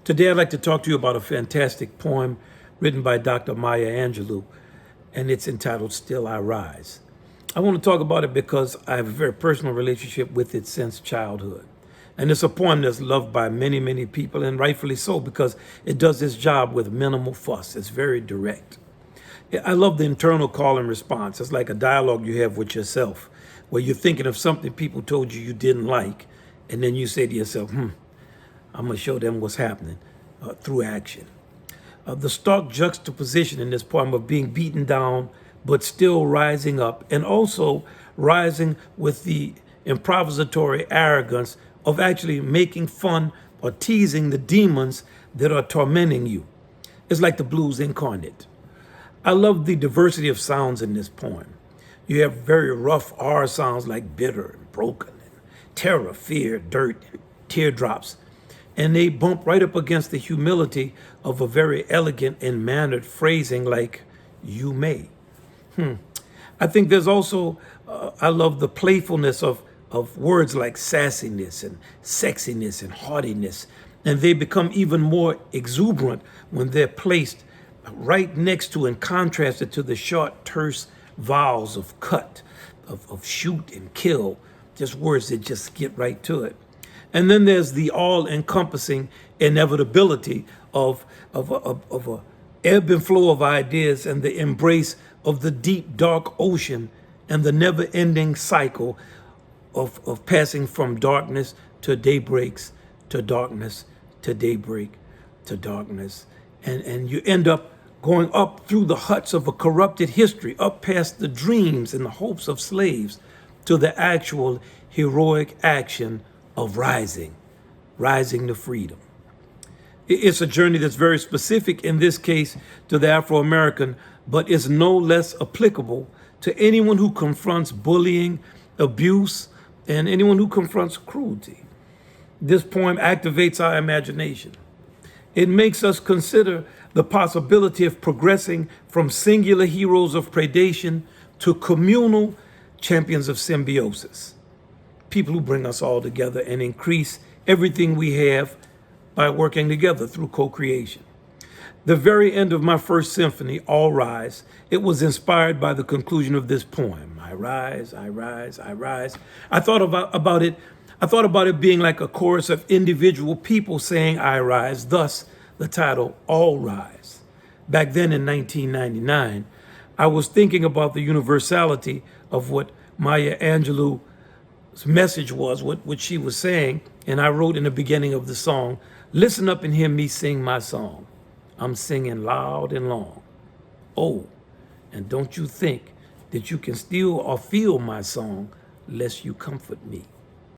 Today I'd like to talk to you about a fantastic poem written by Dr. Maya Angelou, and it's entitled Still I Rise. I want to talk about it because I have a very personal relationship with it since childhood. And it's a poem that's loved by many, many people, and rightfully so, because it does its job with minimal fuss. It's very direct. I love the internal call and response. It's like a dialogue you have with yourself, where you're thinking of something people told you didn't like, and then you say to yourself, I'm going to show them what's happening through action. The stark juxtaposition in this poem of being beaten down, but still rising up, and also rising with the improvisatory arrogance of actually making fun or teasing the demons that are tormenting you. It's like the blues incarnate. I love the diversity of sounds in this poem. You have very rough R sounds like bitter and broken, and terror, fear, dirt, and teardrops. And they bump right up against the humility of a very elegant and mannered phrasing like, you may. I think there's also, I love the playfulness of words like sassiness and sexiness and haughtiness. And they become even more exuberant when they're placed right next to and contrasted to the short, terse vowels of cut, of shoot and kill, just words that just get right to it. And then there's the all-encompassing inevitability of a ebb and flow of ideas and the embrace of the deep, dark ocean and the never-ending cycle of passing from darkness to daybreaks, to darkness, to daybreak, to darkness. And you end up going up through the huts of a corrupted history, up past the dreams and the hopes of slaves, to the actual heroic action of rising to freedom. It's a journey that's very specific, in this case, to the Afro-American, but is no less applicable to anyone who confronts bullying, abuse, and anyone who confronts cruelty. This poem activates our imagination. It makes us consider the possibility of progressing from singular heroes of predation to communal champions of symbiosis. People who bring us all together and increase everything we have by working together through co-creation. The very end of my first symphony, All Rise, it was inspired by the conclusion of this poem. I rise, I rise, I rise. I thought about it being like a chorus of individual people saying I rise, thus the title All Rise. Back then in 1999, I was thinking about the universality of what Maya Angelou's message was, what she was saying, and I wrote in the beginning of the song, listen up and hear me sing my song. I'm singing loud and long. Oh, and don't you think that you can steal or feel my song lest you comfort me.